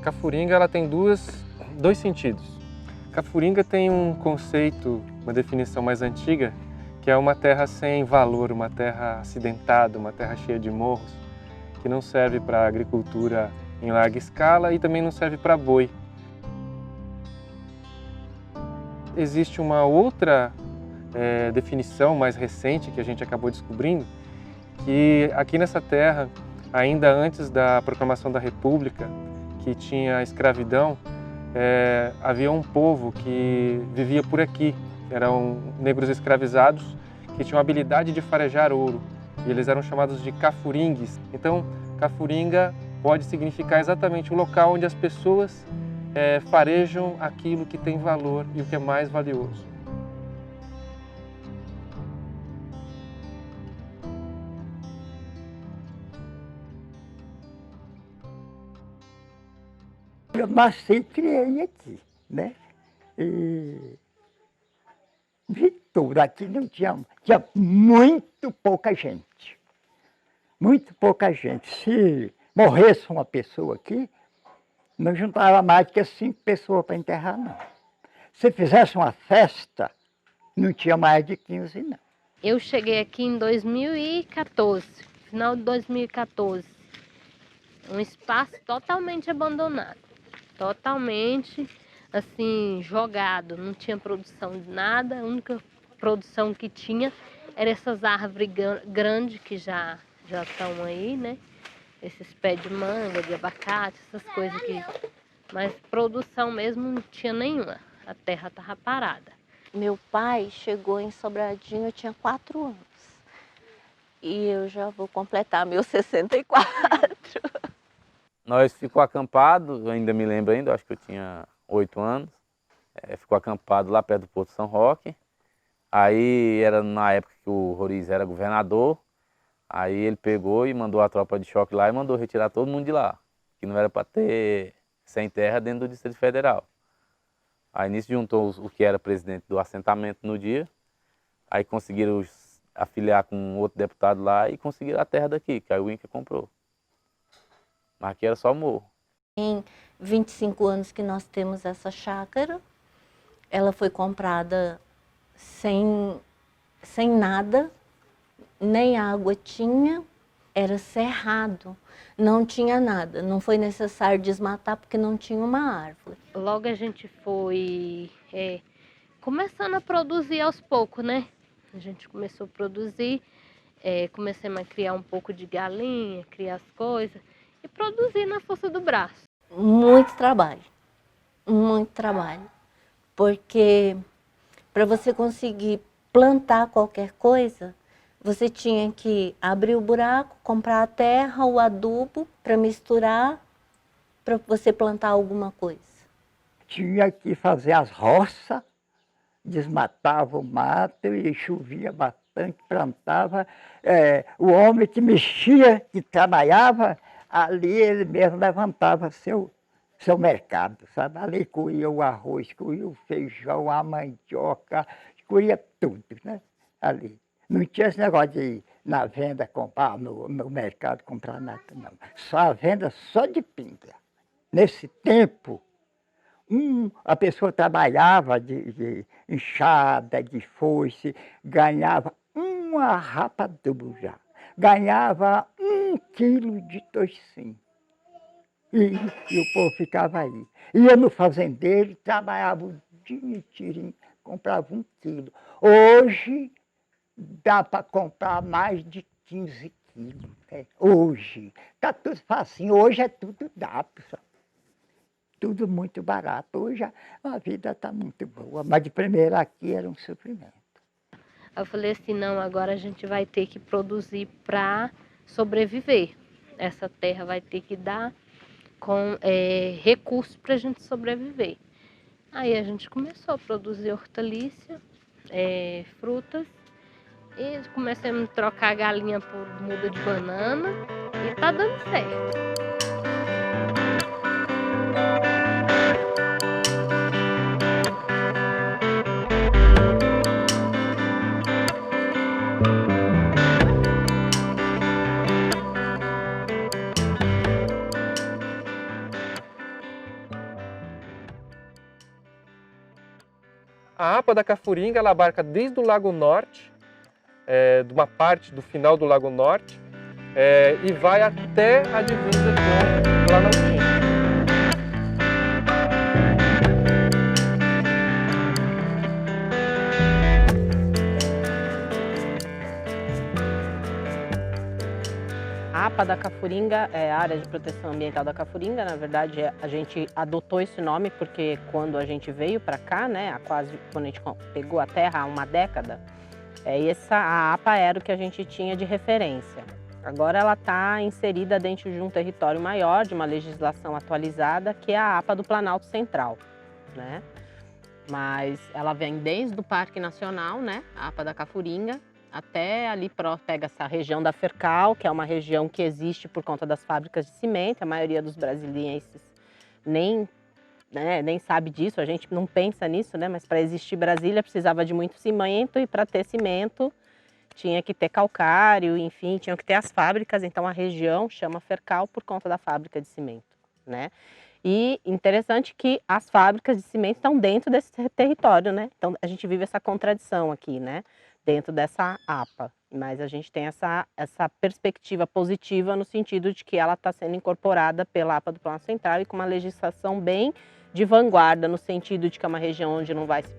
Cafuringa ela tem dois sentidos. Cafuringa tem um conceito, uma definição mais antiga, que é uma terra sem valor, uma terra acidentada, uma terra cheia de morros, que não serve para agricultura em larga escala e também não serve para boi. Existe uma outra definição mais recente que a gente acabou descobrindo, que aqui nessa terra, ainda antes da proclamação da República, que tinha escravidão, havia um povo que vivia por aqui. Eram negros escravizados que tinham a habilidade de farejar ouro. E eles eram chamados de cafuringues. Então, cafuringa pode significar exatamente o local onde as pessoas farejam aquilo que tem valor e o que é mais valioso. Eu nasci e criei aqui, né? E vi tudo. Aqui não tinha muito pouca gente. Muito pouca gente. Se morresse uma pessoa aqui, não juntava mais do que 5 pessoas para enterrar, não. Se fizesse uma festa, não tinha mais de 15, não. Eu cheguei aqui em 2014, final de 2014. Um espaço totalmente abandonado. Totalmente, assim, jogado. Não tinha produção de nada. A única produção que tinha era essas árvores grandes que já estão aí, né? Esses pés de manga, de abacate, essas coisas aqui. Mas produção mesmo não tinha nenhuma. A terra estava parada. Meu pai chegou em Sobradinho, eu tinha 4 anos. E eu já vou completar meus 64. Nós ficou acampado, eu ainda me lembro ainda, acho que eu tinha 8 anos. Ficou acampado lá perto do Porto São Roque. Aí era na época que o Roriz era governador. Aí ele pegou e mandou a tropa de choque lá e mandou retirar todo mundo de lá. Que não era para ter sem terra dentro do Distrito Federal. Aí nisso juntou o que era presidente do assentamento no dia. Aí conseguiram afiliar com outro deputado lá e conseguiram a terra daqui, que aí o INCRA comprou. Mas aqui era só morro. Em 25 anos que nós temos essa chácara, ela foi comprada sem nada, nem água tinha, era cerrado, não tinha nada. Não foi necessário desmatar porque não tinha uma árvore. Logo a gente foi começando a produzir aos poucos, né? A gente começou a produzir, começamos a criar um pouco de galinha, criar as coisas e produzir na força do braço. Muito trabalho, porque para você conseguir plantar qualquer coisa, você tinha que abrir o buraco, comprar a terra, o adubo para misturar, para você plantar alguma coisa. Tinha que fazer as roças, desmatava o mato e chovia bastante, plantava. O homem que mexia, que trabalhava, ali ele mesmo levantava seu mercado, sabe? Ali colhia o arroz, colhia o feijão, a mandioca, colhia tudo, né? Ali. Não tinha esse negócio de ir na venda comprar, no mercado comprar nada, não. Só a venda só de pinga. Nesse tempo, a pessoa trabalhava de enxada, de foice, ganhava uma rapadura, ganhava 1 quilo de toicinho. E o povo ficava aí. Ia no fazendeiro, trabalhava o dia inteirinho, comprava 1 quilo. Hoje, dá para comprar mais de 15 quilos. Hoje. Está tudo facinho. Hoje é tudo dá, pessoal. Tudo muito barato. Hoje a vida está muito boa. Mas de primeiro aqui era um sofrimento. Eu falei assim, não, agora a gente vai ter que produzir para sobreviver. Essa terra vai ter que dar com recursos para a gente sobreviver. Aí a gente começou a produzir hortaliça, frutas, e comecemos a trocar galinha por muda de banana e tá dando certo. A APA da Cafuringa, ela abarca desde o Lago Norte, de uma parte do final do Lago Norte, e vai até a divisa com Planaltina. A APA da Cafuringa é a área de proteção ambiental da Cafuringa. Na verdade, a gente adotou esse nome porque quando a gente veio para cá, né, quando a gente pegou a terra há uma década, a APA era o que a gente tinha de referência. Agora ela está inserida dentro de um território maior, de uma legislação atualizada, que é a APA do Planalto Central, né? Mas ela vem desde o Parque Nacional, né, a APA da Cafuringa, até ali pega essa região da Fercal, que é uma região que existe por conta das fábricas de cimento. A maioria dos brasilienses nem sabe disso, a gente não pensa nisso, né? Mas para existir Brasília precisava de muito cimento e para ter cimento tinha que ter calcário, enfim, tinham que ter as fábricas. Então a região chama Fercal por conta da fábrica de cimento, né? E interessante que as fábricas de cimento estão dentro desse território, né? Então a gente vive essa contradição aqui, né? Dentro dessa APA, mas a gente tem essa perspectiva positiva no sentido de que ela está sendo incorporada pela APA do Planalto Central e com uma legislação bem de vanguarda, no sentido de que é uma região onde não vai se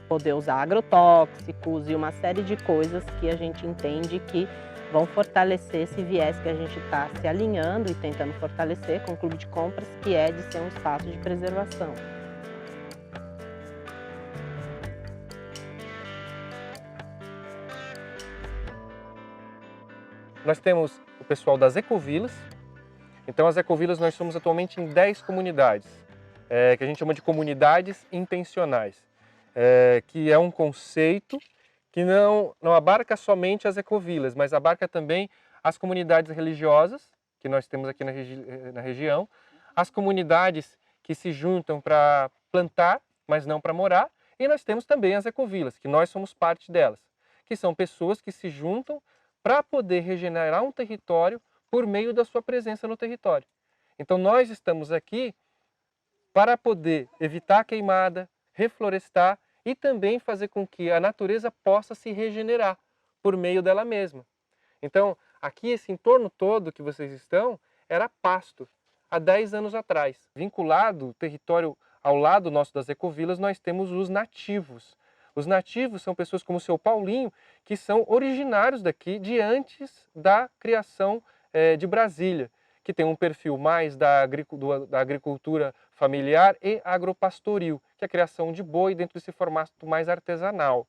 poder usar agrotóxicos e uma série de coisas que a gente entende que vão fortalecer esse viés que a gente está se alinhando e tentando fortalecer com o Clube de Compras, que é de ser um espaço de preservação. Nós temos o pessoal das ecovilas. Então, as ecovilas, nós somos atualmente em 10 comunidades, que a gente chama de comunidades intencionais, que é um conceito que não abarca somente as ecovilas, mas abarca também as comunidades religiosas, que nós temos aqui na região, as comunidades que se juntam para plantar, mas não para morar, e nós temos também as ecovilas, que nós somos parte delas, que são pessoas que se juntam para poder regenerar um território por meio da sua presença no território. Então nós estamos aqui para poder evitar a queimada, reflorestar e também fazer com que a natureza possa se regenerar por meio dela mesma. Então aqui esse entorno todo que vocês estão era pasto há 10 anos atrás. Vinculado o território ao lado nosso das ecovilas, nós temos os nativos. Os nativos são pessoas como o seu Paulinho, que são originários daqui de antes da criação de Brasília, que tem um perfil mais da agricultura familiar e agropastoril, que é a criação de boi dentro desse formato mais artesanal.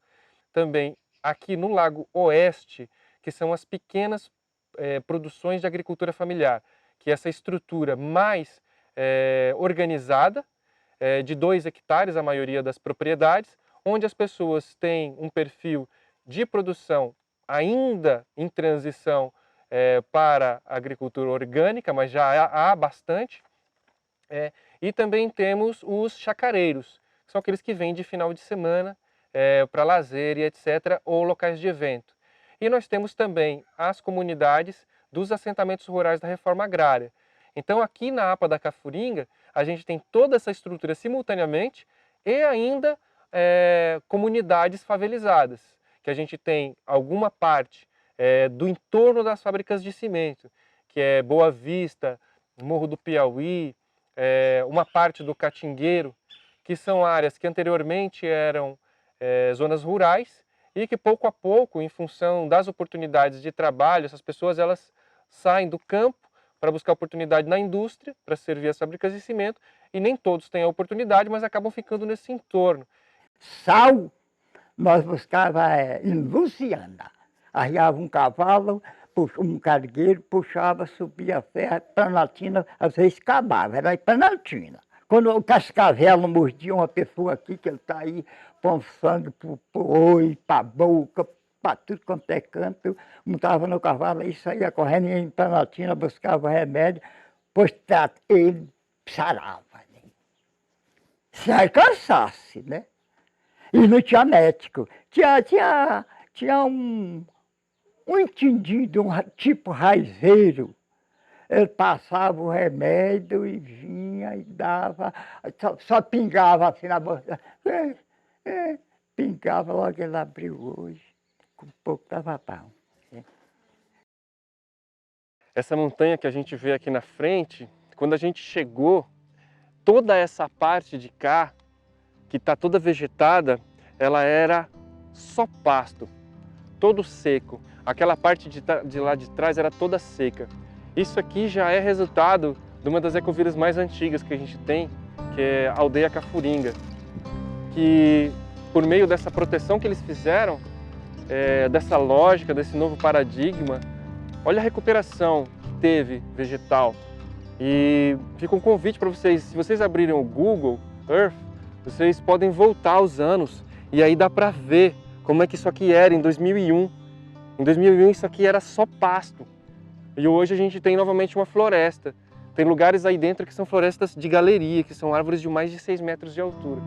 Também aqui no Lago Oeste, que são as pequenas produções de agricultura familiar, que é essa estrutura mais organizada, de 2 hectares a maioria das propriedades, onde as pessoas têm um perfil de produção ainda em transição para a agricultura orgânica, mas já há bastante. E também temos os chacareiros, que são aqueles que vêm de final de semana para lazer e etc., ou locais de evento. E nós temos também as comunidades dos assentamentos rurais da reforma agrária. Então aqui na APA da Cafuringa, a gente tem toda essa estrutura simultaneamente e ainda comunidades favelizadas, que a gente tem alguma parte do entorno das fábricas de cimento, que é Boa Vista, Morro do Piauí, uma parte do Catingueiro, que são áreas que anteriormente eram zonas rurais e que pouco a pouco, em função das oportunidades de trabalho, essas pessoas elas saem do campo para buscar oportunidade na indústria, para servir as fábricas de cimento, e nem todos têm a oportunidade, mas acabam ficando nesse entorno. Sal, nós buscava em Luciana. Arriava um cavalo, um cargueiro, puxava, subia a serra, Planaltina, às vezes acabava, era em Planaltina. Quando o cascavel mordia uma pessoa aqui, que ele está aí, pondo sangue para o olho, para a boca, para tudo quanto é canto, montava no cavalo e saía correndo, ia em Planaltina, buscava remédio, pois ele sarava. Né? Se alcançasse, né? E não tinha médico. Tinha um entendido, um tipo raizeiro. Ele passava o remédio e vinha e dava, só pingava assim na bolsa. pingava, logo ele abriu hoje. Com pouco estava bom. Essa montanha que a gente vê aqui na frente, quando a gente chegou, toda essa parte de cá, que está toda vegetada, ela era só pasto, todo seco. Aquela parte de lá de trás era toda seca. Isso aqui já é resultado de uma das ecovilas mais antigas que a gente tem, que é a Aldeia Cafuringa, que por meio dessa proteção que eles fizeram, dessa lógica, desse novo paradigma, olha a recuperação que teve vegetal. E fica um convite para vocês, se vocês abrirem o Google Earth, vocês podem voltar aos anos e aí dá para ver como é que isso aqui era em 2001. Em 2001 isso aqui era só pasto. E hoje a gente tem novamente uma floresta. Tem lugares aí dentro que são florestas de galeria, que são árvores de mais de 6 metros de altura.